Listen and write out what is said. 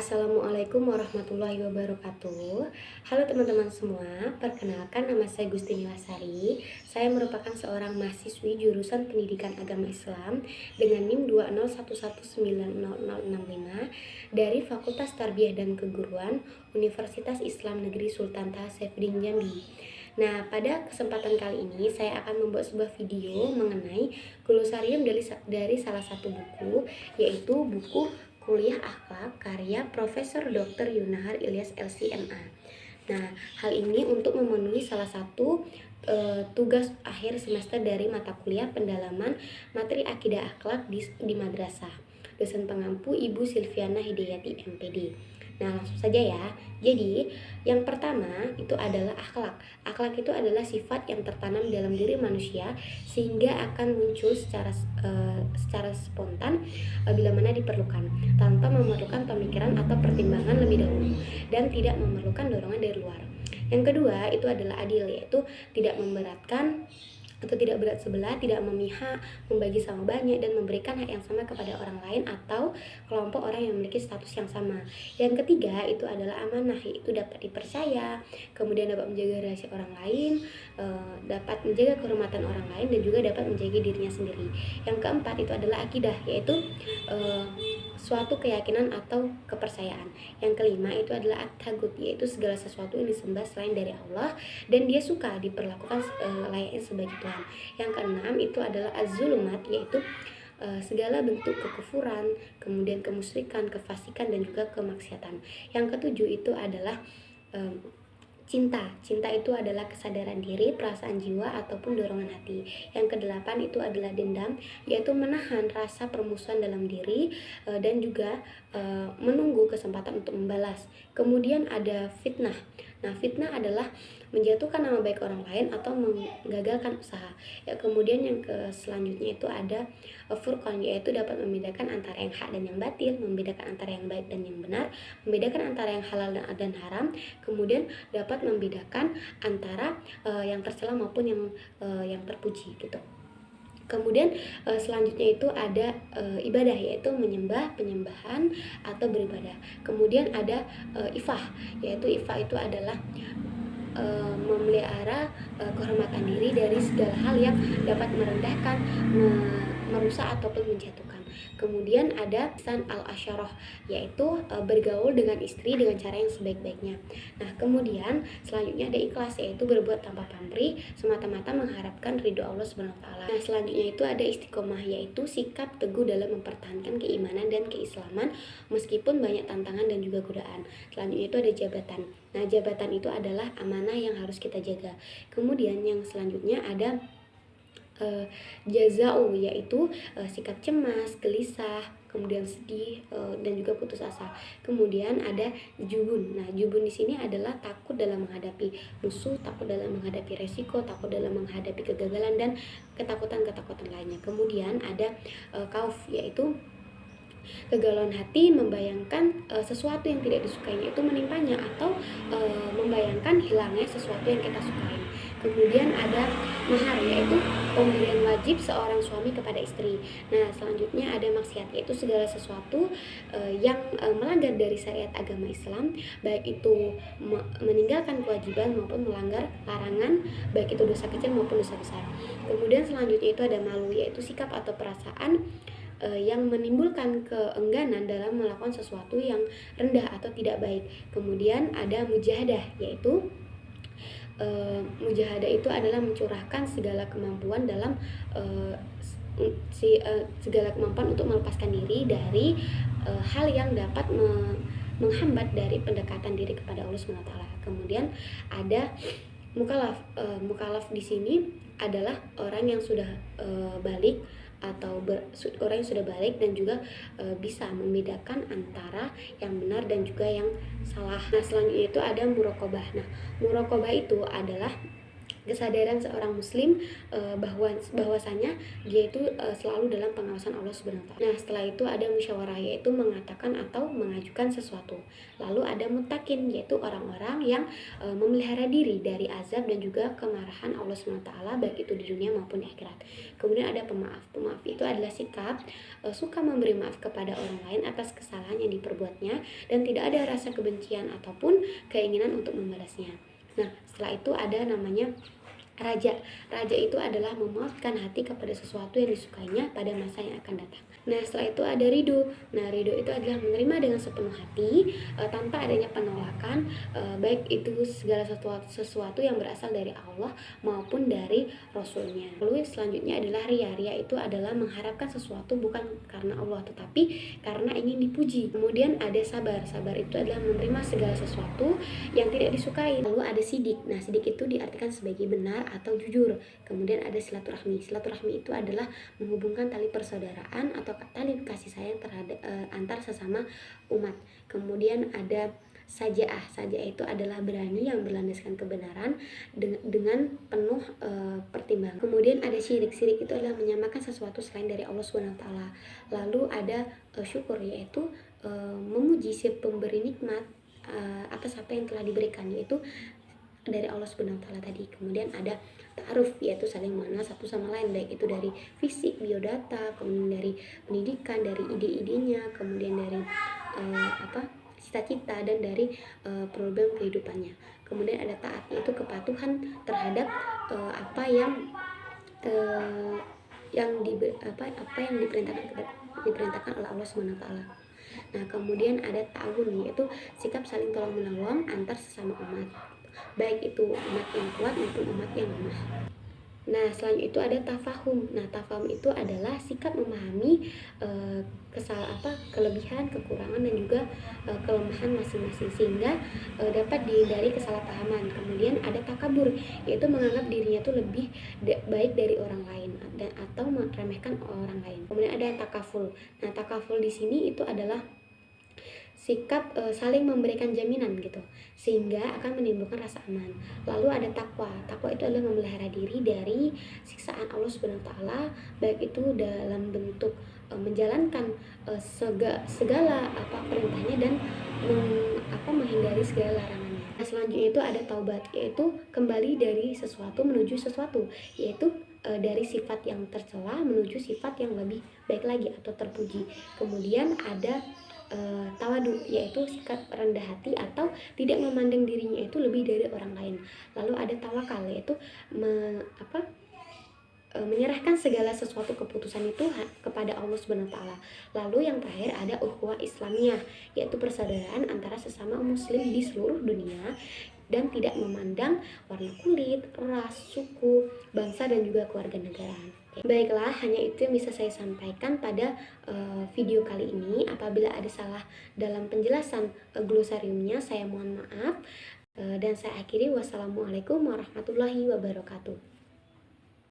Assalamualaikum warahmatullahi wabarakatuh. Halo teman-teman semua, perkenalkan nama saya Gustini Lasari. Saya merupakan seorang mahasiswi jurusan Pendidikan Agama Islam dengan NIM 201190065 dari Fakultas Tarbiyah dan Keguruan Universitas Islam Negeri Sultan Taha Saifuddin Jambi. Nah, pada kesempatan kali ini saya akan membuat sebuah video mengenai glosarium dari salah satu buku, yaitu buku Kuliah Akhlak karya Profesor Dr. Yunahar Ilyas LC.MA. Nah, hal ini untuk memenuhi salah satu tugas akhir semester dari mata kuliah pendalaman materi akidah akhlak di madrasah. Dosen pengampu Ibu Silviana Hidayati MPD. Nah, langsung saja ya. Jadi, yang pertama itu adalah akhlak. Akhlak itu adalah sifat yang tertanam dalam diri manusia sehingga akan muncul secara spontan bila mana diperlukan, tanpa memerlukan pemikiran atau pertimbangan lebih dahulu dan tidak memerlukan dorongan dari luar. Yang kedua itu adalah adil, yaitu tidak memberatkan atau tidak berat sebelah, tidak memihak, membagi sama banyak, dan memberikan hak yang sama kepada orang lain atau kelompok orang yang memiliki status yang sama. Yang ketiga itu adalah amanah, yaitu dapat dipercaya, kemudian dapat menjaga rahasia orang lain, dapat menjaga kehormatan orang lain, dan juga dapat menjaga dirinya sendiri. Yang keempat itu adalah akidah, yaitu suatu keyakinan atau kepercayaan. Yang kelima itu adalah at-tagut, yaitu segala sesuatu yang disembah selain dari Allah dan dia suka diperlakukan layaknya sebagai Tuhan. Yang keenam itu adalah az-zulumat, yaitu segala bentuk kekufuran, kemudian kemusyrikan, kefasikan, dan juga kemaksiatan. Yang ketujuh itu adalah cinta. Cinta itu adalah kesadaran diri, perasaan jiwa, ataupun dorongan hati. Yang kedelapan itu adalah dendam, yaitu menahan rasa permusuhan dalam diri dan juga menunggu kesempatan untuk membalas. Kemudian ada fitnah. Nah, fitnah adalah menjatuhkan nama baik orang lain atau menggagalkan usaha. Ya, kemudian yang selanjutnya itu ada furqan, yaitu dapat membedakan antara yang hak dan yang batil, membedakan antara yang baik dan yang benar, membedakan antara yang halal dan haram, kemudian dapat membedakan antara yang tercela maupun yang terpuji gitu. Kemudian selanjutnya itu ada ibadah, yaitu penyembahan atau beribadah. Kemudian ada ifah, yaitu ifah itu adalah memelihara kehormatan diri dari segala hal yang dapat merendahkan, merusak ataupun menjatuhkan. Kemudian ada ihsan al-asyarah, yaitu bergaul dengan istri dengan cara yang sebaik-baiknya. Nah, kemudian selanjutnya ada ikhlas, yaitu berbuat tanpa pamrih, semata-mata mengharapkan ridho Allah Subhanahu wa taala. Nah, selanjutnya itu ada istiqomah, yaitu sikap teguh dalam mempertahankan keimanan dan keislaman meskipun banyak tantangan dan juga godaan. Selanjutnya itu ada jabatan. Nah, jabatan itu adalah amanah yang harus kita jaga. Kemudian yang selanjutnya ada jazau, yaitu sikap cemas, gelisah, kemudian sedih dan juga putus asa. Kemudian ada jubun. Nah, jubun di sini adalah takut dalam menghadapi musuh, takut dalam menghadapi resiko, takut dalam menghadapi kegagalan dan ketakutan-ketakutan lainnya. Kemudian ada kauf, yaitu kegalauan hati, membayangkan sesuatu yang tidak disukainya itu menimpanya atau membayangkan hilangnya sesuatu yang kita sukai. Kemudian ada mahar, yaitu pemberian wajib seorang suami kepada istri. Nah, selanjutnya ada maksiat, yaitu segala sesuatu yang melanggar dari syariat agama Islam, baik itu meninggalkan kewajiban maupun melanggar larangan, baik itu dosa kecil maupun dosa besar. Kemudian selanjutnya itu ada malu, yaitu sikap atau perasaan yang menimbulkan keengganan dalam melakukan sesuatu yang rendah atau tidak baik. Kemudian ada mujahadah, yaitu mujahadah itu adalah mencurahkan segala kemampuan dalam segala kemampuan untuk melepaskan diri dari hal yang dapat menghambat dari pendekatan diri kepada Allah Subhanahu wa taala. Kemudian ada mukalaf. Mukalaf di sini adalah orang yang sudah balik atau orang yang sudah balik dan juga bisa membedakan antara yang benar dan juga yang salah. Nah, selanjutnya itu ada muraqabah. Nah, muraqabah itu adalah kesadaran seorang muslim bahwasanya dia itu selalu dalam pengawasan Allah Subhanahu wa taala. Nah, setelah itu ada musyawarah, yaitu mengatakan atau mengajukan sesuatu. Lalu ada mutakin, yaitu orang-orang yang memelihara diri dari azab dan juga kemarahan Allah Subhanahu wa taala, baik itu di dunia maupun di akhirat. Kemudian ada pemaaf. Pemaaf itu adalah sikap suka memberi maaf kepada orang lain atas kesalahan yang diperbuatnya dan tidak ada rasa kebencian ataupun keinginan untuk membalasnya. Nah, setelah itu ada namanya raja. Raja itu adalah memaafkan hati kepada sesuatu yang disukainya pada masa yang akan datang. Nah, setelah itu ada ridho. Nah, ridho itu adalah menerima dengan sepenuh hati tanpa adanya penolakan, baik itu segala sesuatu yang berasal dari Allah maupun dari Rasulnya. Lalu selanjutnya adalah ria. Ria itu adalah mengharapkan sesuatu bukan karena Allah tetapi karena ingin dipuji. Kemudian ada sabar. Sabar itu adalah menerima segala sesuatu yang tidak disukai. Lalu ada sidik. Nah, sidik itu diartikan sebagai benar atau jujur. Kemudian ada silaturahmi. Silaturahmi itu adalah menghubungkan tali persaudaraan atau tali kasih sayang terhadap antar sesama umat. Kemudian ada sajaah. Sajaah itu adalah berani yang berlandaskan kebenaran dengan penuh pertimbangan. Kemudian ada syirik. Syirik itu adalah menyamakan sesuatu selain dari Allah Subhanahu wa taala. Lalu ada syukur, yaitu memuji si pemberi nikmat atas apa yang telah diberikan, yaitu dari Allah Subhanahu wa taala tadi. Kemudian ada ta'aruf, yaitu saling mengenal satu sama lain, baik itu dari fisik, biodata, kemudian dari pendidikan, dari ide-idenya, kemudian dari cita-cita dan dari problem kehidupannya. Kemudian ada taat, yaitu kepatuhan terhadap apa yang diperintahkan oleh Allah Subhanahu wa taala. Nah, kemudian ada ta'awun, yaitu sikap saling tolong menolong antar sesama umat, baik itu umat yang kuat maupun umat yang lemah. Nah, selanjutnya itu ada tafahum. Nah, tafahum itu adalah sikap memahami kelebihan, kekurangan dan juga kelemahan masing-masing sehingga dapat dihindari kesalahpahaman. Kemudian ada takabur, yaitu menganggap dirinya itu lebih baik dari orang lain dan atau meremehkan orang lain. Kemudian ada takaful. Nah, takaful di sini itu adalah sikap saling memberikan jaminan gitu, sehingga akan menimbulkan rasa aman. Apa ada takwa. Takwa itu adalah memelihara diri dari siksaan Allah Subhanahu wa taala, baik itu dalam bentuk menjalankan segala perintahnya dan menghindari segala larangannya. Nah, selanjutnya itu ada taubat, yaitu kembali dari sesuatu menuju sesuatu, yaitu dari sifat yang tercela menuju sifat yang lebih baik lagi atau terpuji. Kemudian ada tawadu, yaitu sikap rendah hati atau tidak memandang dirinya itu lebih dari orang lain. Lalu ada tawakal, yaitu menyerahkan segala sesuatu keputusan itu kepada Allah Subhanahu wa taala. Lalu yang terakhir ada ukhuwah Islamiyah, yaitu persaudaraan antara sesama muslim di seluruh dunia dan tidak memandang warna kulit, ras, suku, bangsa dan juga keluarga negaraan. Baiklah, hanya itu yang bisa saya sampaikan pada video kali ini. Apabila ada salah dalam penjelasan glosariumnya, saya mohon maaf. Dan saya akhiri, wassalamualaikum warahmatullahi wabarakatuh.